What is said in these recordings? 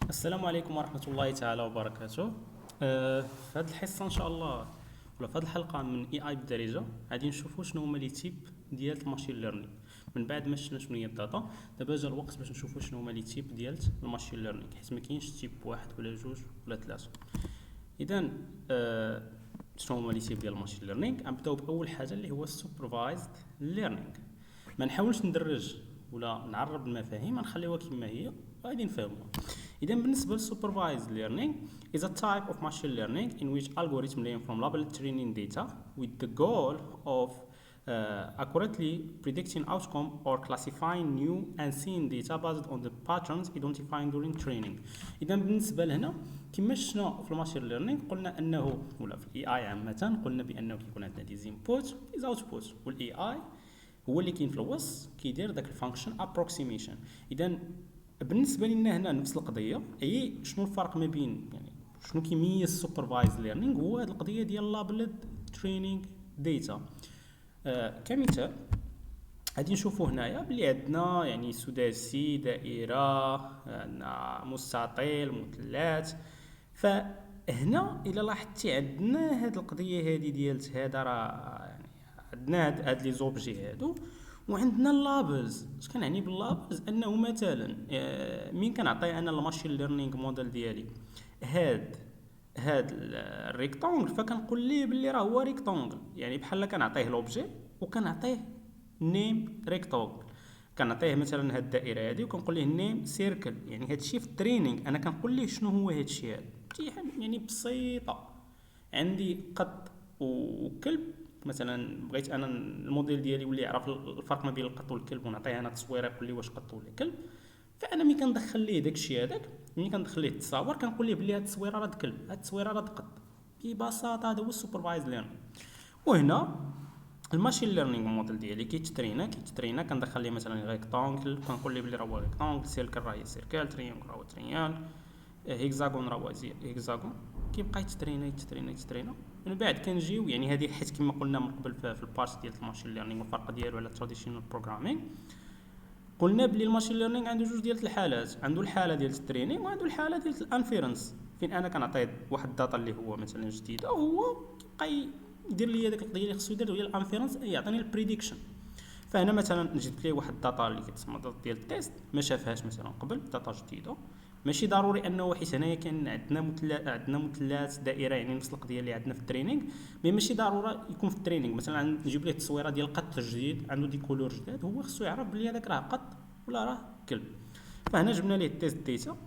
السلام عليكم ورحمة الله تعالى وبركاته. في هذه الحصة إن شاء الله ولا في هذه الحلقة من اي بالدارجة غادي نشوفوا شنو هما لي تيب ديال الماشين ليرنينغ. من بعد ما شفنا شنو هي الداتا، دابا جا الوقت باش نشوفوا شنو هما لي تيب ديال الماشين ليرنينغ، حيت ما كاينش تيب واحد ولا جوج ولا ثلاثة. إذا شنو هما لي تيب ديال الماشين ليرنينغ؟ غنبداو بأول حاجة اللي هو السوبرفايزد ليرنينغ. ما نحاولش ندرج ولا نعرب المفاهيم، غنخليوها كما هي غادي نفهموها. إذا بالنسبة للسوبرفايزد learning is a type of machine learning in which algorithm learn from labeled training data with the goal of accurately predicting outcome or classifying new and seen data based on the patterns identified during training. إذا بالنسبة لهنا كما شفنا في الماشين ليرنينغ قلنا أنه ولا في الاي اي عامة قلنا بأنه كيكون عندنا دي انبوت دي اوتبوت، والاي اي هو اللي كاين في الوسط كيدير داك الفانكشن ابروكسيميشن. إذا بالنسبه لنا هنا نفس القضيه، اي شنو الفرق ما بين يعني شنو كيميز السوبرفايز ليرنينغ؟ هو هذه القضيه ديال لابلد ترينينغ داتا. كمثال غادي نشوفوا هنايا بلي عندنا يعني سداسي، دائره، عندنا مستطيل، مثلث. فهنا الا لاحظتي عندنا هذه القضيه هذه ديال هذا، راه يعني عندنا هاد لي زوبجي هادو وعندنا اللابلز. اش كنعني باللابلز؟ انه مثلا مين كنعطي انا الماشين ليرنينغ موديل ديالي هاد الريكتونغل، فكنقول ليه باللي راه هو ريكتونغل، يعني بحال كنعطيه لوبجي وكنعطيه نيم ريكتونغل. كنعطيه مثلا هاد الدائره هادي وكنقول ليه نيم سيركل، يعني هادشي في الترينينغ انا كنقول ليه شنو هو هادشي هذا. يعني بسيطه، عندي قط وكلب مثلا، بغيت انا الموديل ديالي يولي يعرف الفرق ما بين القط والكلب ونعطيه انا تصويره يقول لي واش قط ولا كلب. فانا ملي كندخل ليه داكشي هذاك، ملي كندخل ليه التصاور كنقول ليه بلي هاد التصويره راه كلب، هاد التصويره راه قط. ببساطه هذا هو السوبرفايز ليرنينغ. وهنا الماشين ليرنينغ موديل ديالي كيترينا كندخل ليه مثلا ريكتونغل، كنقول ليه بلي راه هو ريكتونغل، سيركل راه هي سيركل، تريونغل راه هو تريونغل، هيكزاغون راه هو هيكزاغون. كيبقى يترينا. من بعد كنجيو يعني هذه حيت كما قلنا من قبل في البارت ديال الماشين ليرنينغ والفرق ديالو على التراديشنال بروغرامينغ، قلنا بلي الماشين ليرنينغ عنده جوج ديال الحالات، عنده الحاله ديال الترينينغ وعنده الحاله ديال الانفيرنس، فين انا كنعطيه واحد الداتا اللي هو مثلا جديده وهو كيبقى يدير لي داك القضيه اللي خصو يدير هي الانفيرنس، يعطيني البريديكشن. فهنا مثلا جبت ليه واحد الداتا اللي كتسمى داتا ديال التيست، ما شافهاش مثلا قبل، داتا جديده. ماشي ضروري انه حيت هنايا كان عندنا مثلث دائره، يعني نفس القضيه اللي عندنا في الترينينغ، مي ماشي ضروره يكون في الترينينغ. مثلا نجيب ليه التصويره ديال قط جديد عنده دي كولور جداد، هو خصو يعرف بلي هذاك راه قط ولا راه كلب. فهنا جبنا ليه التيست ديتا،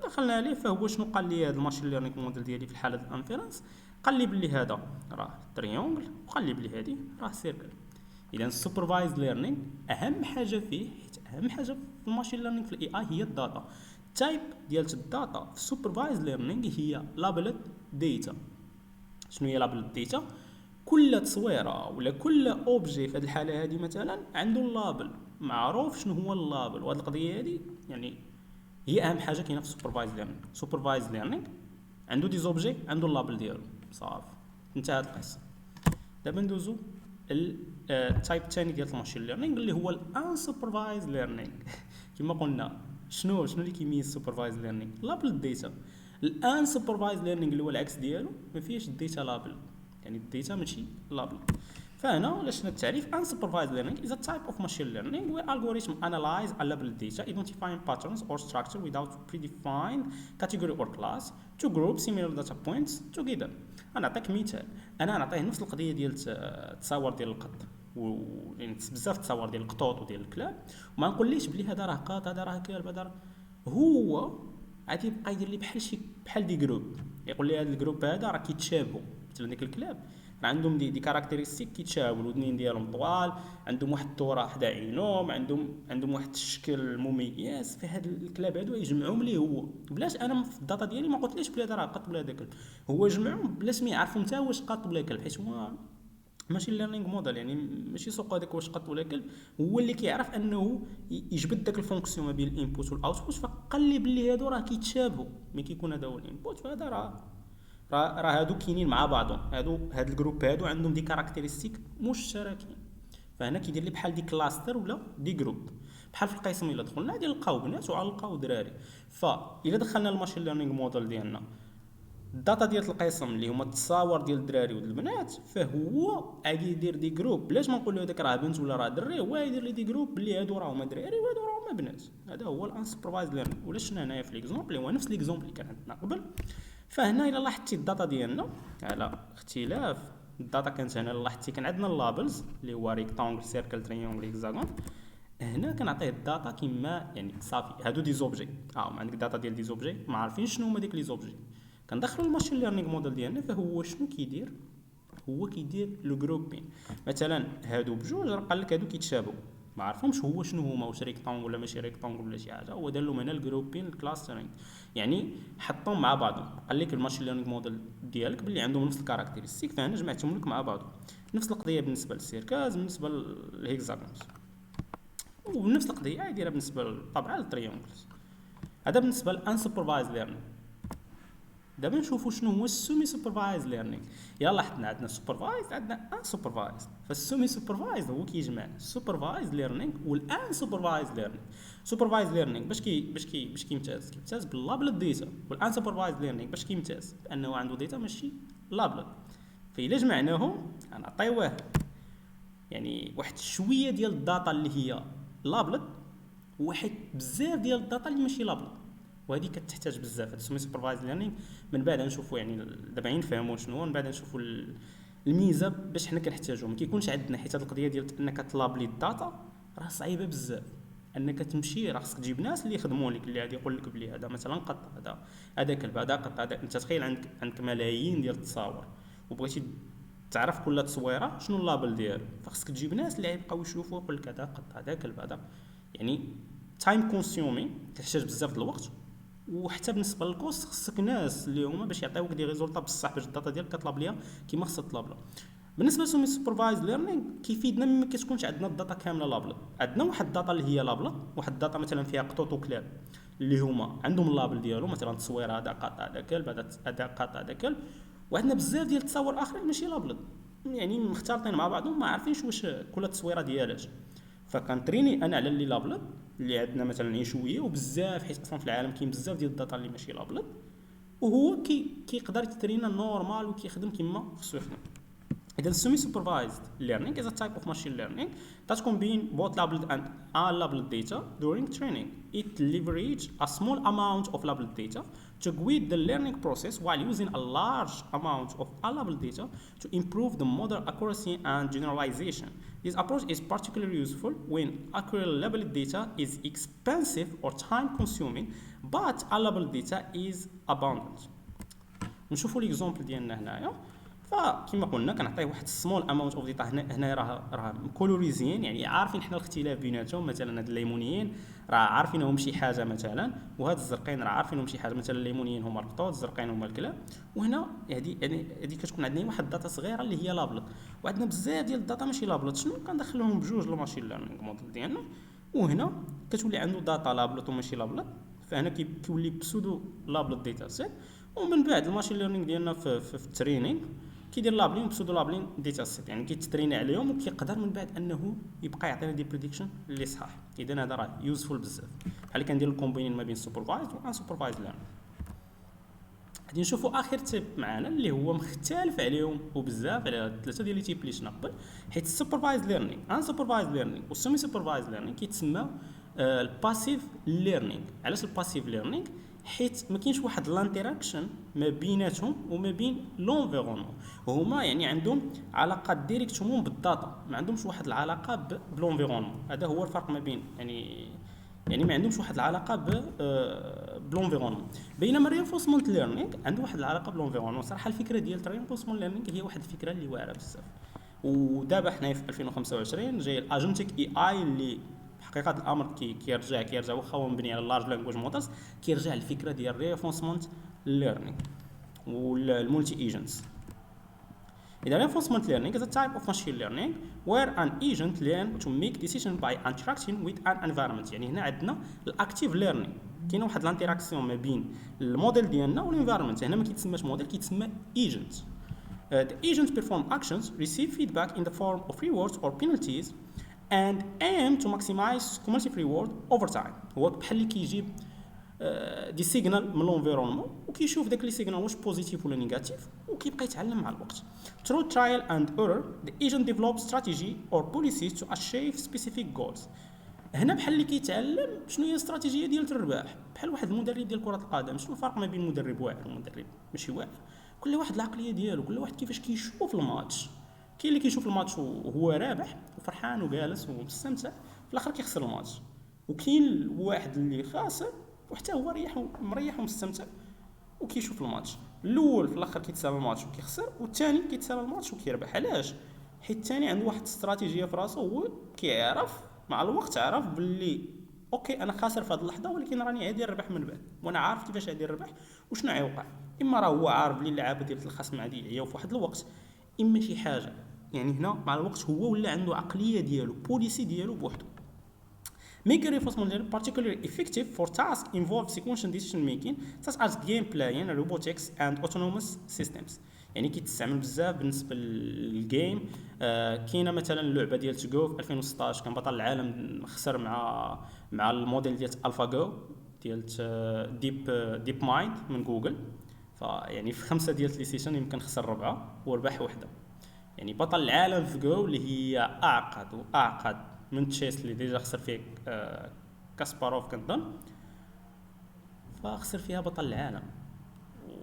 دخلنا عليه، فهو شنو قال لي هذا الماشين ليرنينغ موديل ديالي في الحاله ديال الانفيرنس؟ قال لي بلي هذا راه تريونغل، وقال لي بلي هذه راه سيركل. اذا السوبرفايز ليرنينغ اهم حاجه فيه، حيت اهم حاجه في الماشين ليرنينغ في الاي اي هي الداتا. التايب ديال الداتا في السوبرفايز ليرنينغ هي لابلد داتا. شنو هي لابلد داتا؟ كل تصويره ولا كل اوبجي في هذه الحاله هذه مثلا عنده اللابل معروف شنو هو اللابل. وهذه القضيه هذه يعني هي اهم حاجه كاينه في السوبرفايز ليرنينغ. سوبرفايز ليرنينغ عنده دي زوبجي، عنده اللابل ديالو، صافي انتهت القصه. دابا ندوزو التايب الثاني ديال الماشين ليرنينغ اللي هو الان سوبرفايز ليرنينغ. كما قلنا شنو اللي كيميز السوبرفايز ليرنينغ؟ لابل الداتا. الان سوبرفايز ليرنينغ اللي هو العكس ديالو، ما فيهش الداتا لابل، يعني الداتا ماشي لابل. فهنا ولا شفنا التعريف: unsupervised learning is a type of machine learning where algorithm analyze a labeled data, identifying patterns or structure without predefined category or class to group similar data points together. انا نعطيك مثال، انا نعطيه نفس القضيه ديال التصاور ديال القط يعني بزاف تصاور ديال القطوط وديال الكلاب، وما نقوليش بلي هذا راه قط، هذا راه كلب، هذا هو غادي يبقى يدير لي بحال دي جروب، يقول لي هذا الجروب هذا راه كيتشابهوا. مثلا ديك الكلاب راه عندهم دي كاركتيرستيك كيتشابهوا، الودنين ديالهم طوال، عندهم واحد التوره حدا عينهم، عندهم واحد الشكل مميز. في هاد الكلاب هادو يجمعوهم ليه هو بلاش انا في الداتا ديالي ما قلتليش بلي هذا راه قط ولا هذا كلب، هو جمعهم بلاش ما يعرفوا نتا واش قط ولا كلب، حيت هو ماشي ليرنينغ موديل، يعني ماشي سوق هذاك واش قط ولا كلب، هو اللي كيعرف انه يجبد داك الفونكسيون ما بين الانبوت والاوتبوت. فقال لي بلي هادو راه كيتشابهوا، ملي كيكون هذا هو الانبوت فهذا راه هادو كاينين مع بعضهم، هاد الجروب هادو عندهم دي كاركتيرستيك مشتركين. فهنا كيدير لي بحال دي كلاستر ولا دي جروب. بحال في القسم الا دخلنا غادي نلقاو بنات وغنلقاو دراري. فاذا دخلنا الماشين ليرنينغ موديل ديالنا الداتا ديال القسم اللي هما التصاور ديال الدراري والبنات، فهو غادي يدير دي جروب. بلاش ما نقولوا هذاك راه بنت ولا راه دري، هو يدير لي دي جروب بلي هادو راهما دراري وهادو راهما بنات. هذا هو الانسوبرفايز ليرنينغ. ولا شفنا هنايا في ليكزومبل اللي هو نفس ليكزومبل اللي كان عندنا قبل. فهنا الا لاحظتي الداتا ديالنا على اختلاف الداتا كانت هنا، لاحظتي كان عندنا اللابلز اللي هو ريكتانغل سيركل تريونغل هيكزاغون. هنا كنعطيه الداتا كيما يعني صافي هادو دي زوبجي، عندك داتا ديال دي زوبجي ما عارفين شنو هما ديك لي زوبجي. كندخلوا الماشين ليرنينغ موديل ديالنا، فهو شنو كيدير؟ هو كيدير لو جروبين. مثلا هادو بجوج راه قال لك هادو كيتشابهوا، ما عرفهمش هو شنو هما، واش ريكتانغل ولا ماشي ريكتانغل ولا شي حاجه. هو دار لهم هنا الجروبين الكلاسترينغ، يعني حطهم مع بعضهم. قال لك الماشين ليرنينغ موديل ديالك باللي عندهم نفس الكاركتيرستيك، فانا جمعتهم لك مع بعضهم. نفس القضيه بالنسبه للسيركاز، بالنسبه للهيكزاغونز، ونفس القضيه دايره بالنسبه طبعا للتريونغلز. هذا بالنسبه للانسوبرفايز ليرنينغ. دابا نشوفوا شنو هو السومي سوبرفايز ليرنينغ. يلا حنا عندنا سوبرفايز عندنا ان سوبرفايز. فالسومي سوبرفايز هو كيجمع السوبرفايز ليرنينغ والان سوبرفايز ليرنينغ. سوبرفايز ليرنينغ باش كيمتاز باللابل ديتا، والان سوبرفايز ليرنينغ باش كيمتاز بانه عنده ديتا ماشي لابل. فإلا جمعناهم غنعطيوه يعني واحد شويه ديال الداتا اللي هي لابل، وواحد بزاف ديال الداتا اللي ماشي لابل، وهذه كتحتاج بزاف. هاد سمي سوبرفايز ليرنينغ من بعد نشوفوا يعني دابا نفهموا شنو، من بعد نشوفوا الميزه باش حنا كنحتاجوه. ما كيكونش عندنا حيت هاد القضيه ديال انك تلابلي الداتا راه صعيبه بزاف. انك تمشي راه خصك تجيب ناس اللي يخدموا لك، اللي غادي يقول لك بلي هذا مثلا قط، هذا كلب، هذا قط، هذا. انت تخيل عندك ملايين ديال التصاور وبغيتي تعرف كل تصويره شنو اللابل ديالو، فخصك تجيب ناس اللي يبقاو يشوفوا يقول لك هذا قط، هذا كلب، هذا. يعني تايم كونسيومين، كتحتاج بزاف د الوقت. وحتى بالنسبه للكوست خصك ناس اللي هما باش يعطيوك دي ريزولطا بصح باش الداتا ديالك كطلب ليها كيما خصها تطلب لها. بالنسبه لسومي سوبرفايز ليرنينغ كيفيدنا ما كتكونش عندنا الداتا كامله لابل. عندنا واحد الداتا اللي هي لابل، واحد الداتا مثلا فيها قطوط وكلاب اللي هما عندهم اللابل ديالو، مثلا تصوير هذا قط، هذا كلب، هذا قط، هذا كلب. وعندنا بزاف ديال التصاور اخرين ماشي لابل، يعني مختلطين مع بعضهم، ما عارفينش واش كل تصويره ديالاش. فكنتريني انا على اللي لابل اللي عندنا مثلا شويه وبزاف، حيت اصلا في العالم كاين بزاف ديال الداتا اللي ماشي لابل، وهو كيقدر يترينا نورمال وكيخدم كما خصو يخدم. إذا semi-supervised learning is a type of machine learning that combine both labeled and unlabeled data during training. It leverages a small amount of labeled data to guide the learning process while using a large amount of unlabeled data to improve the model accuracy and generalization. This approach is particularly useful when accurate labeled data is expensive or time-consuming, but unlabeled data is abundant. نشوفوا ليكزومبل ديالنا هنايا. فكما قلنا كنعطيه واحد سمول اماونت اوف ديتا. هنا راه مكولوريزيين، يعني عارفين حنا الاختلاف بيناتهم. مثلا هاد الليمونيين راه عارفينهم شي حاجه مثلا، وهاد الزرقين راه عارفينهم شي حاجه مثلا. الليمونيين هما القطوط، الزرقين هما الكلاب. وهنا هذه كتكون عندنا واحد الداتا صغيره اللي هي لابلط، وعندنا بزاف ديال الداتا ماشي لابلط. شنو كندخلهم بجوج للماشين ليرنينغ موديل ديالنا، وهنا كتولي عنده داتا لابلط وماشي لابلط. فهنا كيولي بسودو لابلط ديتا سيت. ومن بعد الماشين ليرنينغ ديالنا في الترينينغ كيدير لابلين بسودو لابلين ديتا سيت، يعني كيتريني عليهم وكيقدر من بعد انه يبقى يعطينا دي بريديكشن اللي صحاح. اذا هذا راه يوزفول بزاف، بحال كندير الكومبينين ما بين سوبرفايز وان سوبرفايز ليرنينغ. غادي نشوفوا اخر تيب معنا اللي هو مختلف عليهم وبزاف على الثلاثه ديال لي تيب اللي شفنا قبل، حيت السوبرفايز ليرنينغ ان سوبرفايز ليرنينغ والسيمي سوبرفايز ليرنينغ كيتسمى الباسيف ليرنينغ. علاش الباسيف ليرنينغ؟ حيت ما كاينش واحد لانتراكشن ما بيناتهم وما بين لونفيرونمون. هما يعني عندهم علاقه ديريكتومون بالداتا، ما عندهمش واحد العلاقه بلونفيرونمون. هذا هو الفرق ما بين يعني ما عندهمش واحد العلاقه بلونفيرونمون. بينما الرينفورسمنت ليرنينغ عنده واحد العلاقه بلونفيرونمون. صراحه الفكره ديال الرينفورسمنت ليرنينغ هي واحد الفكره اللي واعره بزاف. ودابا حنا في 2025 جاي الاجنتيك اي اي اللي حقيقه الامر كيرجع واخا هو مبني على اللارج لانجويج مودلز، كيرجع للفكره ديال الرينفورسمنت ليرنينغ والمولتي ايجنتس. إذا reinforcement learning is a type of machine learning where an agent learn to make decision by interacting with an environment. يعني هنا عندنا الاكتيف ليرنينغ، كاينه واحد الانتراكسيون ما بين الموديل ديالنا والانفايرمنت. هنا ما كيتسماش موديل، كيتسمى agent. The agent perform actions, receive feedback in the form of rewards or penalties, and aim to maximize cumulative reward over time. هو بحال اللي كيجيب دي سيجنال من لونفيرونمون وكيشوف داك لي سيجنال واش بوزيتيف ولا نيجاتيف وكيبقى يتعلم مع الوقت. Through trial and error the agent develops strategy or policies to achieve specific goals. هنا بحال اللي كيتعلم شنو هي الاستراتيجيه ديال الرباح، بحال واحد المدرب ديال كره القدم. شنو الفرق ما بين مدرب واعر ومدرب ماشي واعر؟ كل واحد العقليه ديالو، كل واحد كيفاش كيشوف الماتش. كاين اللي كيشوف الماتش وهو رابح وفرحان وجالس ومستمتع، في الاخر كيخسر الماتش. وكاين واحد اللي خاسر وحتى هو مريح ومستمتع وكيشوف الماتش. الاول في الاخر كيتسالى الماتش وكيخسر، والثاني كيتسالى الماتش وكيربح. علاش؟ حيت الثاني عنده واحد الاستراتيجيه في راسو، هو كيعرف مع الوقت، عرف باللي اوكي انا خاسر في هذه اللحظه ولكن راني غادي نربح من بعد، وانا عارف كيفاش غادي نربح وشنو غيوقع. اما راه هو عارف بلي اللعابه ديال الخصم غادي يعياو في واحد الوقت، اما شي حاجه. يعني هنا مع الوقت هو ولا عنده عقليه ديالو، بوليسي ديالو بوحدو. Make reinforcement learning particularly effective for tasks involve sequential decision making such as game playing, robotics and autonomous systems. يعني كيتستعمل بزاف بالنسبه للجيم. كاينه مثلا اللعبه ديال تشغو في 2016 كان بطل العالم خسر مع الموديل ديال الفا جو ديال ديب مايند من جوجل. فيعني في 5 ديال لي سيشن يمكن خسر 4 وربح وحده. يعني بطل العالم في جو اللي هي اعقد من تشيس اللي ديجا خسر فيه كاسباروف كنظن، فخسر فيها بطل العالم.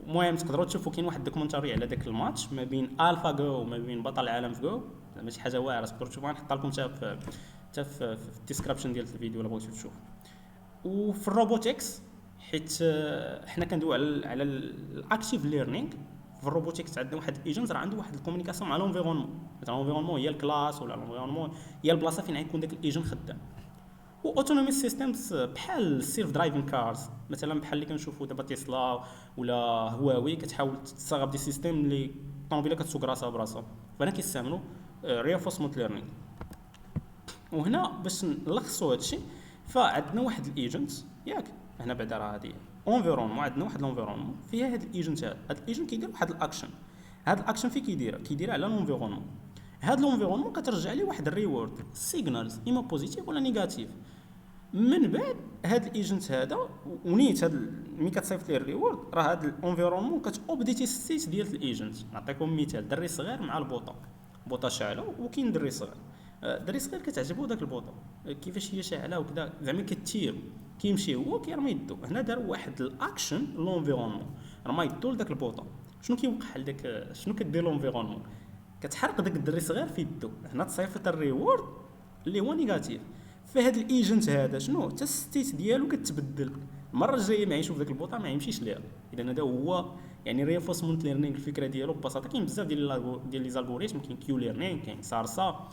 المهم تقدروا تشوفوا كاين واحد الدوكيومنتاري على داك الماتش ما بين الفا جو وما بين بطل العالم في جو. ماشي حاجه واعره، تقدروا تشوفوها، نحط لكم حتى في الديسكريبشن ديال الفيديو الا بغيتوا تشوفوا. وفي الروبوتكس، حيت حنا كندويو على الاكتيف ليرنينغ، في الروبوتكس عندنا واحد الايجنت راه عنده واحد الكومونيكاسيون مع لونفيرونمون. مثلا لونفيرونمون هي الكلاس ولا لونفيرونمون هي البلاصه فين غيكون داك الايجنت خدام. واوتونومي سيستمز بحال السيلف درايفين كارز، مثلا بحال اللي كنشوفوا دابا تسلا ولا هواوي كتحاول تستغرب دي سيستم اللي الطوموبيله كتسوق راسها براسها. فهنا كيستعملوا رينفورسمنت ليرنينغ. وهنا باش نلخصوا هادشي، فعندنا واحد الايجنت ياك هنا بعدا راه هادي انفيرونمون، عندنا واحد لونفيرونمون فيها هاد الايجنت. هاد الايجنت كيدير واحد الاكشن. هاد الاكشن فين كيدير على لونفيرونمون. هاد لونفيرونمون كترجع ليه واحد الريورد سيجنالز اما بوزيتيف ولا نيجاتيف. من بعد هاد الايجنت هذا ونيت هاد ملي كتصيفط ليه الريورد، راه هاد الانفيرونمون كتوبديتي الستيت ديال الايجنت. نعطيكم مثال، دري صغير مع البوطه شاعله، وكاين دري صغير كتعجبو داك البوطه كيفاش هي شاعله وكذا، زعما كتير كيمشي هو كيرمي يدو. هنا دار واحد الاكشن لونفيرونمون، رمى يدو لداك البوطه. شنو كيوقع لداك؟ شنو كدير لونفيرونمون؟ كتحرق داك الدري صغير في يدو. هنا تصيفط الريورد اللي هو نيجاتيف. فهاد الايجنت هذا شنو حتى الستيت ديالو كتبدل. المره الجايه ما يشوف داك البوطه ما يمشيش ليها. اذا هذا هو يعني رينفورسمنت ليرنينغ. الفكره ديالو ببساطه كاين بزاف ديال لي زالغوريثم. كاين كيو ليرنينغ، كاين سارسا،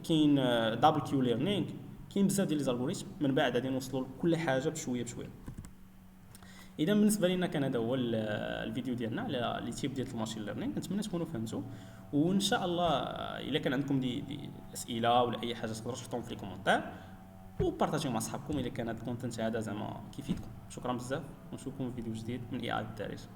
كاين دبل كيو ليرنينغ، كاين بزاف ديال لي زالغوريثم. من بعد غادي نوصلوا لكل حاجه بشويه. اذا بالنسبه لنا كان هذا هو الفيديو ديالنا على لي تيب ديال الماشين ليرنينغ. نتمنى تكونوا فهمتوا، وان شاء الله الا كان عندكم دي اسئله ولا اي حاجه تقدروا تحطوهم في لي كومونتير وبارطاجيو مع صحابكم الا كان هذا الكونتنت هذا زعما كيفيدكم. شكرا بزاف، ونشوفكم في فيديو جديد من اي الدارجه.